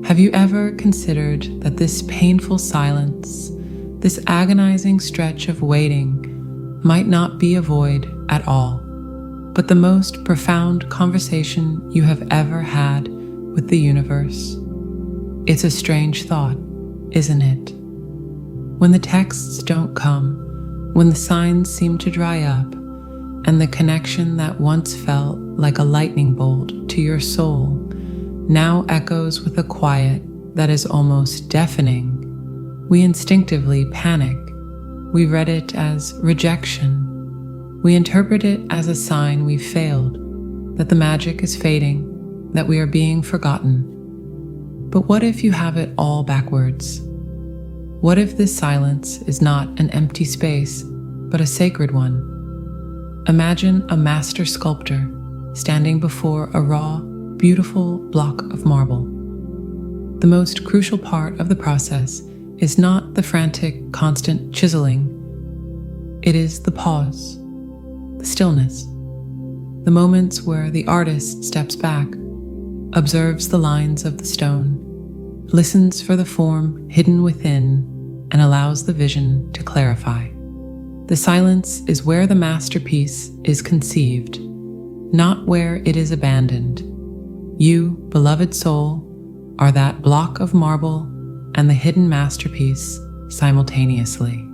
Have you ever considered that this painful silence, this agonizing stretch of waiting, might not be a void at all, but the most profound conversation you have ever had with the universe? It's a strange thought, isn't it? When the texts don't come, when the signs seem to dry up, and the connection that once felt like a lightning bolt to your soul now echoes with a quiet that is almost deafening, we instinctively panic. We read it as rejection. We interpret it as a sign we've failed, that the magic is fading, that we are being forgotten. But what if you have it all backwards? What if this silence is not an empty space, but a sacred one? Imagine a master sculptor standing before a raw, beautiful block of marble. The most crucial part of the process is not the frantic, constant chiseling. It is the pause, the stillness, the moments where the artist steps back, observes the lines of the stone, listens for the form hidden within, and allows the vision to clarify. The silence is where the masterpiece is conceived, not where it is abandoned. You, beloved soul, are that block of marble and the hidden masterpiece simultaneously.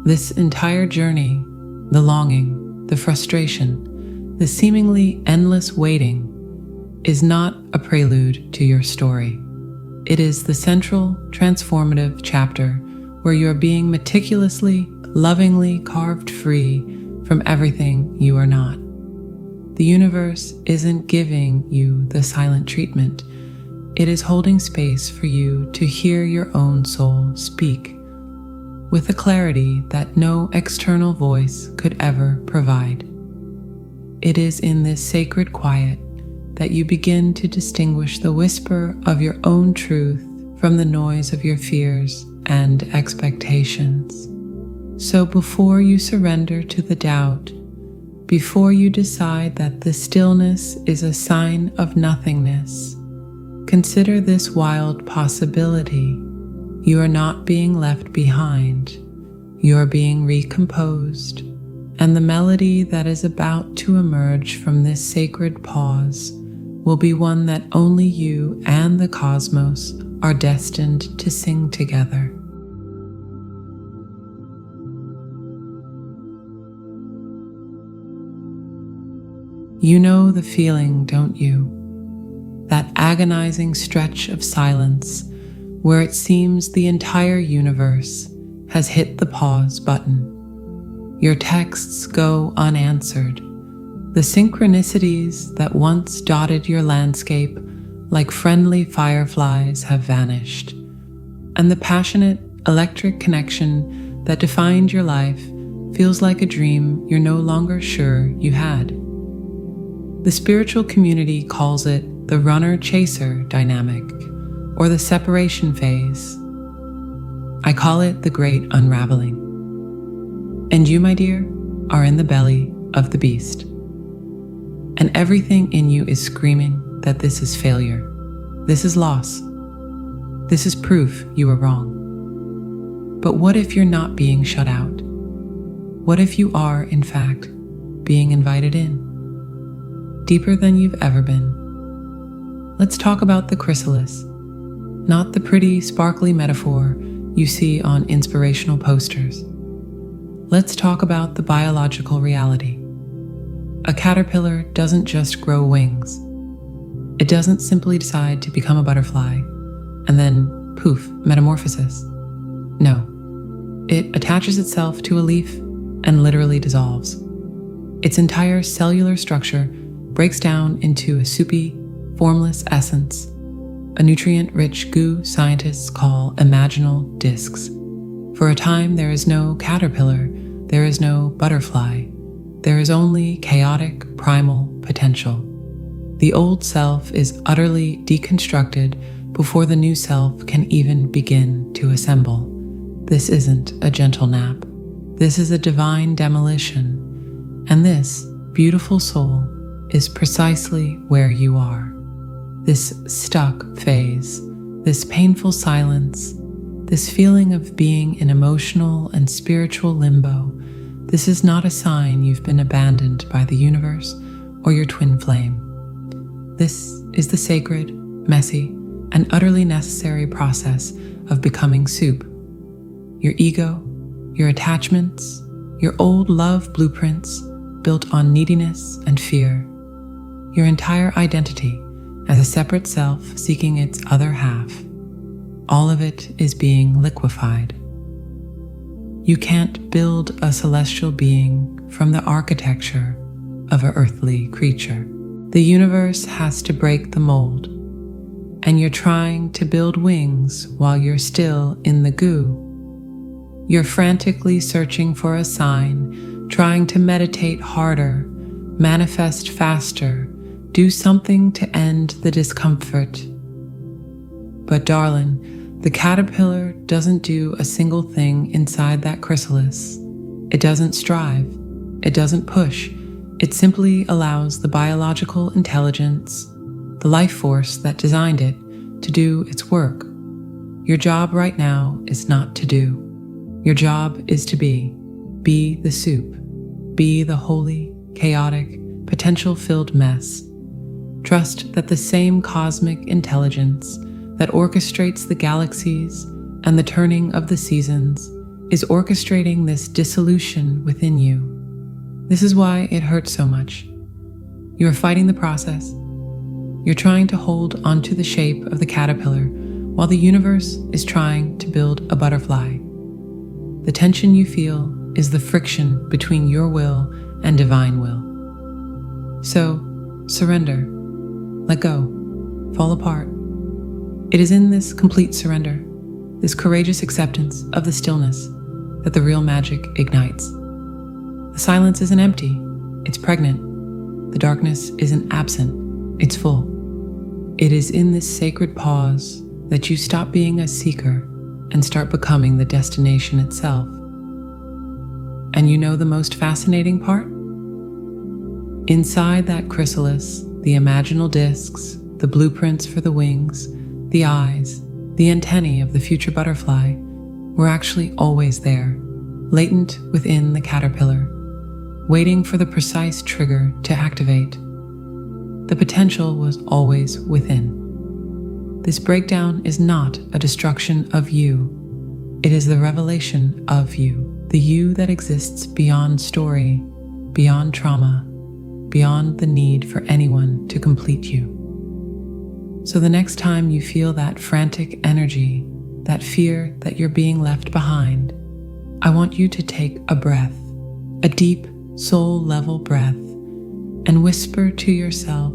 This entire journey, the longing, the frustration, the seemingly endless waiting, is not a prelude to your story. It is the central, transformative chapter where you are being meticulously, lovingly carved free from everything you are not. The universe isn't giving you the silent treatment. It is holding space for you to hear your own soul speak with a clarity that no external voice could ever provide. It is in this sacred quiet that you begin to distinguish the whisper of your own truth from the noise of your fears and expectations. So before you surrender to the doubt, before you decide that the stillness is a sign of nothingness, consider this wild possibility. You are not being left behind. You are being recomposed, and the melody that is about to emerge from this sacred pause will be one that only you and the cosmos are destined to sing together. You know the feeling, don't you? That agonizing stretch of silence where it seems the entire universe has hit the pause button. Your texts go unanswered. The synchronicities that once dotted your landscape like friendly fireflies have vanished, and the passionate electric connection that defined your life feels like a dream you're no longer sure you had. The spiritual community calls it the runner-chaser dynamic, or the separation phase. I call it the great unraveling. And you, my dear, are in the belly of the beast. And everything in you is screaming that this is failure. This is loss. This is proof you were wrong. But what if you're not being shut out? What if you are, in fact, being invited in? Deeper than you've ever been. Let's talk about the chrysalis, not the pretty, sparkly metaphor you see on inspirational posters. Let's talk about the biological reality. A caterpillar doesn't just grow wings. It doesn't simply decide to become a butterfly and then, poof, metamorphosis. No, it attaches itself to a leaf and literally dissolves. Its entire cellular structure breaks down into a soupy, formless essence, a nutrient-rich goo scientists call imaginal discs. For a time, there is no caterpillar, there is no butterfly, there is only chaotic, primal potential. The old self is utterly deconstructed before the new self can even begin to assemble. This isn't a gentle nap. This is a divine demolition, and this beautiful soul is precisely where you are. This stuck phase, this painful silence, this feeling of being in emotional and spiritual limbo, this is not a sign you've been abandoned by the universe or your twin flame. This is the sacred, messy, and utterly necessary process of becoming soup. Your ego, your attachments, your old love blueprints built on neediness and fear, your entire identity as a separate self seeking its other half, all of it is being liquefied. You can't build a celestial being from the architecture of an earthly creature. The universe has to break the mold, and you're trying to build wings while you're still in the goo. You're frantically searching for a sign, trying to meditate harder, manifest faster, do something to end the discomfort. But darling, the caterpillar doesn't do a single thing inside that chrysalis. It doesn't strive. It doesn't push. It simply allows the biological intelligence, the life force that designed it, to do its work. Your job right now is not to do. Your job is to be. Be the soup. Be the holy, chaotic, potential-filled mess. Trust that the same cosmic intelligence that orchestrates the galaxies and the turning of the seasons is orchestrating this dissolution within you. This is why it hurts so much. You are fighting the process. You're trying to hold onto the shape of the caterpillar while the universe is trying to build a butterfly. The tension you feel is the friction between your will and divine will. So, surrender. Let go. Fall apart. It is in this complete surrender, this courageous acceptance of the stillness, that the real magic ignites. The silence isn't empty, it's pregnant. The darkness isn't absent, it's full. It is in this sacred pause that you stop being a seeker and start becoming the destination itself. And you know the most fascinating part? Inside that chrysalis, the imaginal discs, the blueprints for the wings, the eyes, the antennae of the future butterfly were actually always there, latent within the caterpillar, waiting for the precise trigger to activate. The potential was always within. This breakdown is not a destruction of you. It is the revelation of you, the you that exists beyond story, beyond trauma, beyond the need for anyone to complete you. So the next time you feel that frantic energy, that fear that you're being left behind, I want you to take a breath, a deep soul-level breath, and whisper to yourself,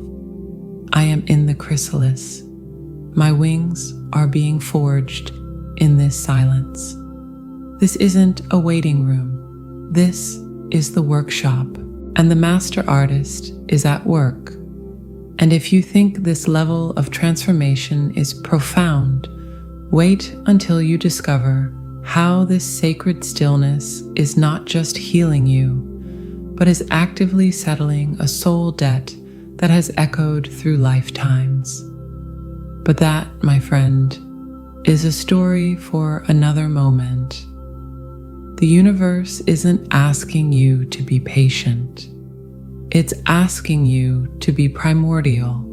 I am in the chrysalis. My wings are being forged in this silence. This isn't a waiting room. This is the workshop, and the master artist is at work. And if you think this level of transformation is profound, wait until you discover how this sacred stillness is not just healing you, but is actively settling a soul debt that has echoed through lifetimes. But that, my friend, is a story for another moment. The universe isn't asking you to be patient. It's asking you to be primordial.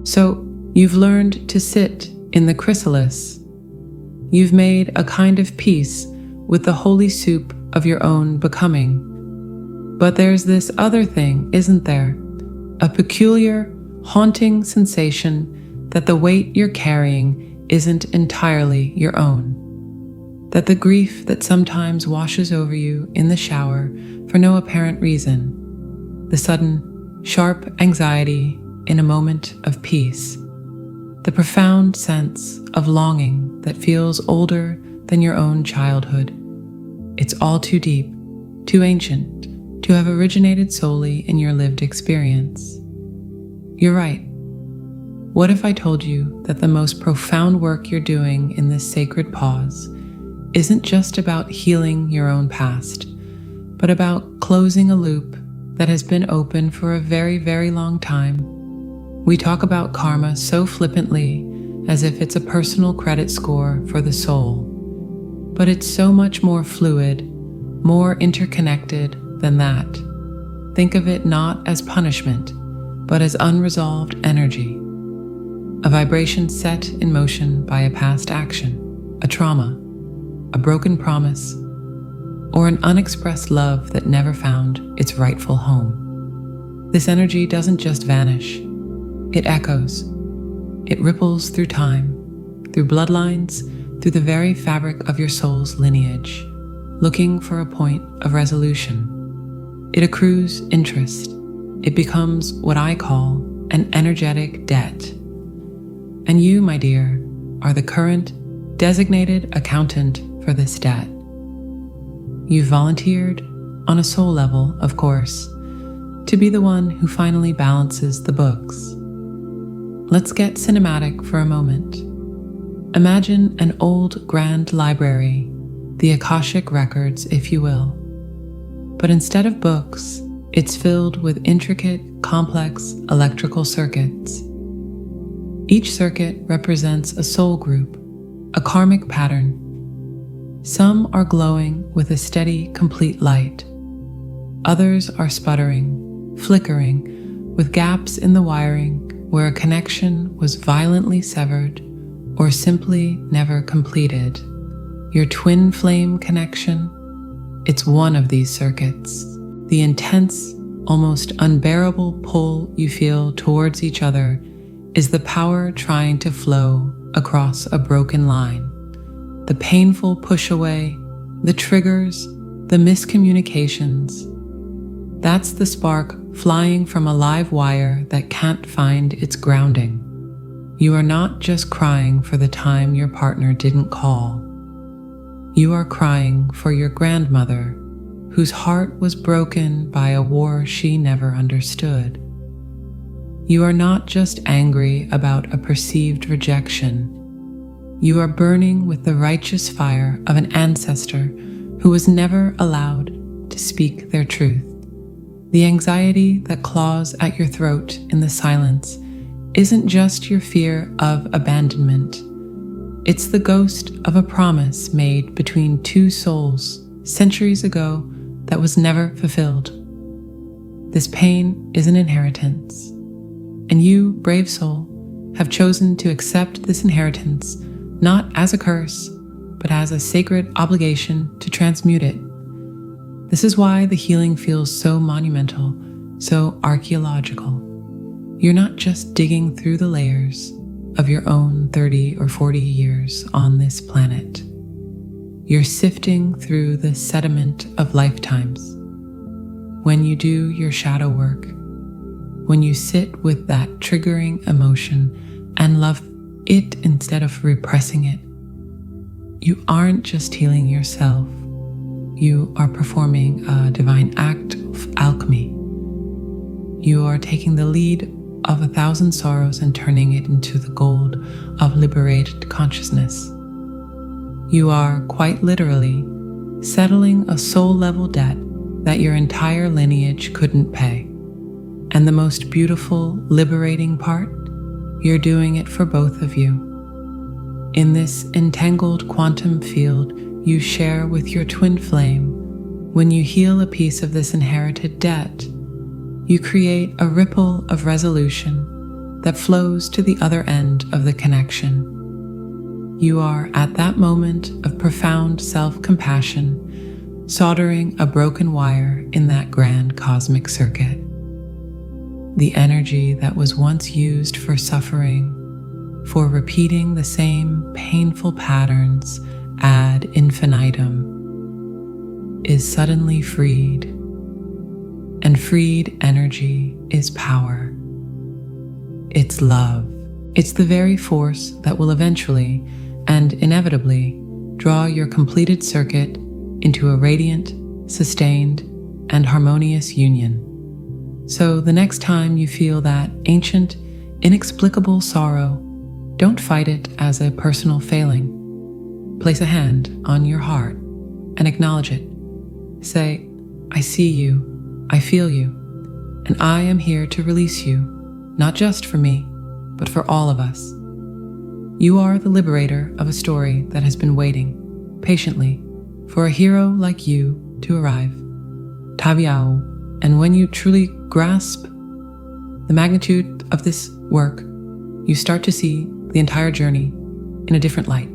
So, you've learned to sit in the chrysalis. You've made a kind of peace with the holy soup of your own becoming. But there's this other thing, isn't there? A peculiar, haunting sensation that the weight you're carrying isn't entirely your own. That the grief that sometimes washes over you in the shower for no apparent reason, the sudden, sharp anxiety in a moment of peace, the profound sense of longing that feels older than your own childhood, it's all too deep, too ancient to have originated solely in your lived experience. You're right. What if I told you that the most profound work you're doing in this sacred pause isn't just about healing your own past, but about closing a loop, that has been open for a very, very long time. We talk about karma so flippantly as if it's a personal credit score for the soul. But it's so much more fluid, more interconnected than that. Think of it not as punishment, but as unresolved energy. A vibration set in motion by a past action, a trauma, a broken promise, or an unexpressed love that never found its rightful home. This energy doesn't just vanish, it echoes. It ripples through time, through bloodlines, through the very fabric of your soul's lineage, looking for a point of resolution. It accrues interest. It becomes what I call an energetic debt. And you, my dear, are the current designated accountant for this debt. You've volunteered, on a soul level, of course, to be the one who finally balances the books. Let's get cinematic for a moment. Imagine an old grand library, the Akashic records, if you will. But instead of books, it's filled with intricate, complex electrical circuits. Each circuit represents a soul group, a karmic pattern. Some are glowing with a steady, complete light. Others are sputtering, flickering, with gaps in the wiring where a connection was violently severed or simply never completed. Your twin flame connection, it's one of these circuits. The intense, almost unbearable pull you feel towards each other is the power trying to flow across a broken line. The painful push away, the triggers, the miscommunications. That's the spark flying from a live wire that can't find its grounding. You are not just crying for the time your partner didn't call. You are crying for your grandmother, whose heart was broken by a war she never understood. You are not just angry about a perceived rejection. You are burning with the righteous fire of an ancestor who was never allowed to speak their truth. The anxiety that claws at your throat in the silence isn't just your fear of abandonment. It's the ghost of a promise made between two souls centuries ago that was never fulfilled. This pain is an inheritance, and you, brave soul, have chosen to accept this inheritance not as a curse, but as a sacred obligation to transmute it. This is why the healing feels so monumental, so archaeological. You're not just digging through the layers of your own 30 or 40 years on this planet. You're sifting through the sediment of lifetimes. When you do your shadow work, when you sit with that triggering emotion and love it instead of repressing it, you aren't just healing yourself. You are performing a divine act of alchemy. You are taking the lead of 1,000 sorrows and turning it into the gold of liberated consciousness. You are quite literally settling a soul-level debt that your entire lineage couldn't pay. And the most beautiful, liberating part, you're doing it for both of you. In this entangled quantum field you share with your twin flame, when you heal a piece of this inherited debt, you create a ripple of resolution that flows to the other end of the connection. You are at that moment of profound self-compassion, soldering a broken wire in that grand cosmic circuit. The energy that was once used for suffering, for repeating the same painful patterns ad infinitum, is suddenly freed. And freed energy is power. It's love. It's the very force that will eventually and inevitably draw your completed circuit into a radiant, sustained, and harmonious union. So the next time you feel that ancient, inexplicable sorrow, don't fight it as a personal failing. Place a hand on your heart and acknowledge it. Say, I see you, I feel you, and I am here to release you, not just for me, but for all of us. You are the liberator of a story that has been waiting patiently for a hero like you to arrive. Taviao, and when you truly grasp the magnitude of this work, you start to see the entire journey in a different light.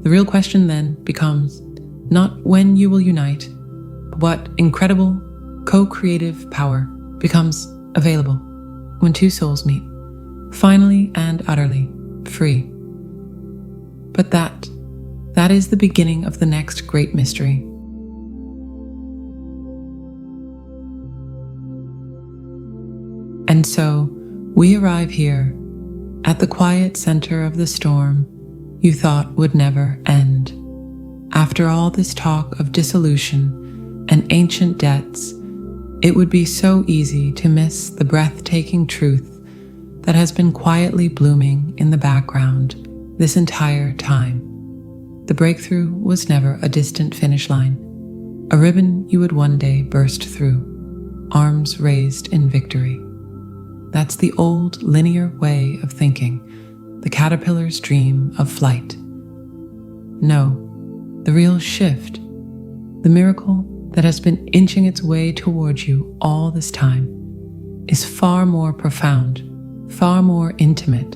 The real question then becomes not when you will unite, but what incredible co-creative power becomes available when two souls meet, finally and utterly free. But that is the beginning of the next great mystery. And so we arrive here at the quiet center of the storm you thought would never end. After all this talk of dissolution and ancient debts, it would be so easy to miss the breathtaking truth that has been quietly blooming in the background this entire time. The breakthrough was never a distant finish line, a ribbon you would one day burst through, arms raised in victory. That's the old linear way of thinking, the caterpillar's dream of flight. No, the real shift, the miracle that has been inching its way towards you all this time, is far more profound, far more intimate.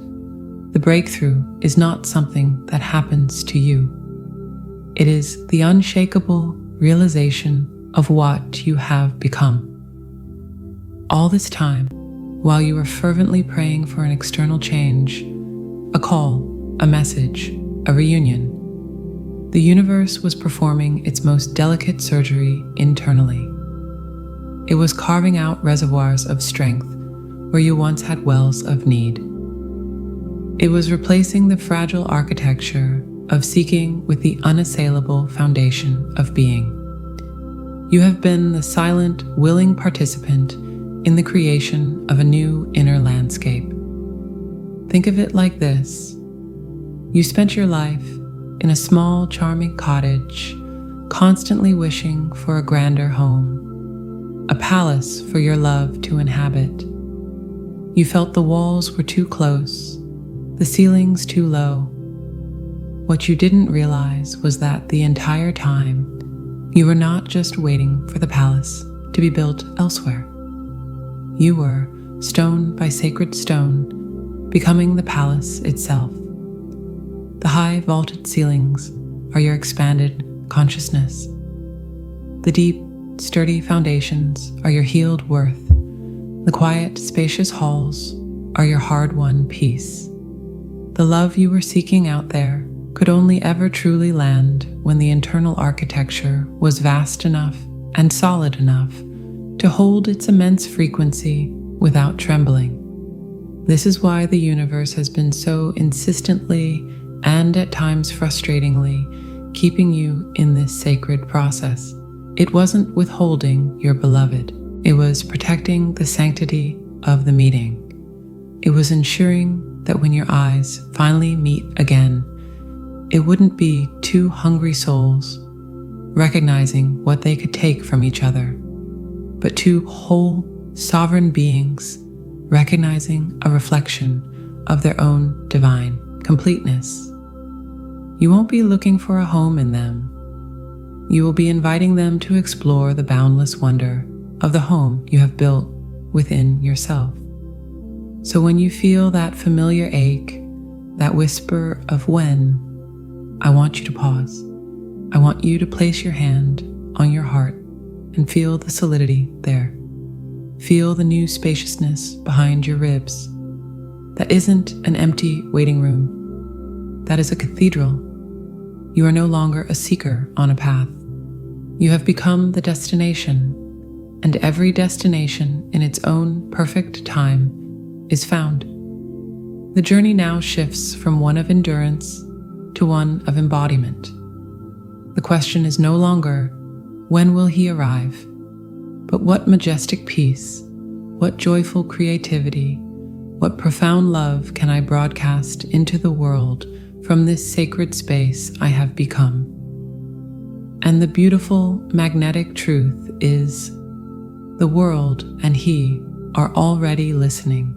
The breakthrough is not something that happens to you. It is the unshakable realization of what you have become. All this time, while you were fervently praying for an external change, a call, a message, a reunion, the universe was performing its most delicate surgery internally. It was carving out reservoirs of strength where you once had wells of need. It was replacing the fragile architecture of seeking with the unassailable foundation of being. You have been the silent, willing participant in the creation of a new inner landscape. Think of it like this. You spent your life in a small, charming cottage, constantly wishing for a grander home, a palace for your love to inhabit. You felt the walls were too close, the ceilings too low. What you didn't realize was that the entire time, you were not just waiting for the palace to be built elsewhere. You were, stone by sacred stone, becoming the palace itself. The high vaulted ceilings are your expanded consciousness. The deep, sturdy foundations are your healed worth. The quiet, spacious halls are your hard-won peace. The love you were seeking out there could only ever truly land when the internal architecture was vast enough and solid enough to hold its immense frequency without trembling. This is why the universe has been so insistently and at times frustratingly keeping you in this sacred process. It wasn't withholding your beloved. It was protecting the sanctity of the meeting. It was ensuring that when your eyes finally meet again, it wouldn't be two hungry souls recognizing what they could take from each other, but two whole, sovereign beings recognizing a reflection of their own divine completeness. You won't be looking for a home in them. You will be inviting them to explore the boundless wonder of the home you have built within yourself. So when you feel that familiar ache, that whisper of when, I want you to pause. I want you to place your hand on your heart and feel the solidity there. Feel the new spaciousness behind your ribs. That isn't an empty waiting room. That is a cathedral. You are no longer a seeker on a path. You have become the destination, and every destination in its own perfect time is found. The journey now shifts from one of endurance to one of embodiment. The question is no longer, when will he arrive? But what majestic peace, what joyful creativity, what profound love can I broadcast into the world from this sacred space I have become? And the beautiful magnetic truth is, The world and he are already listening,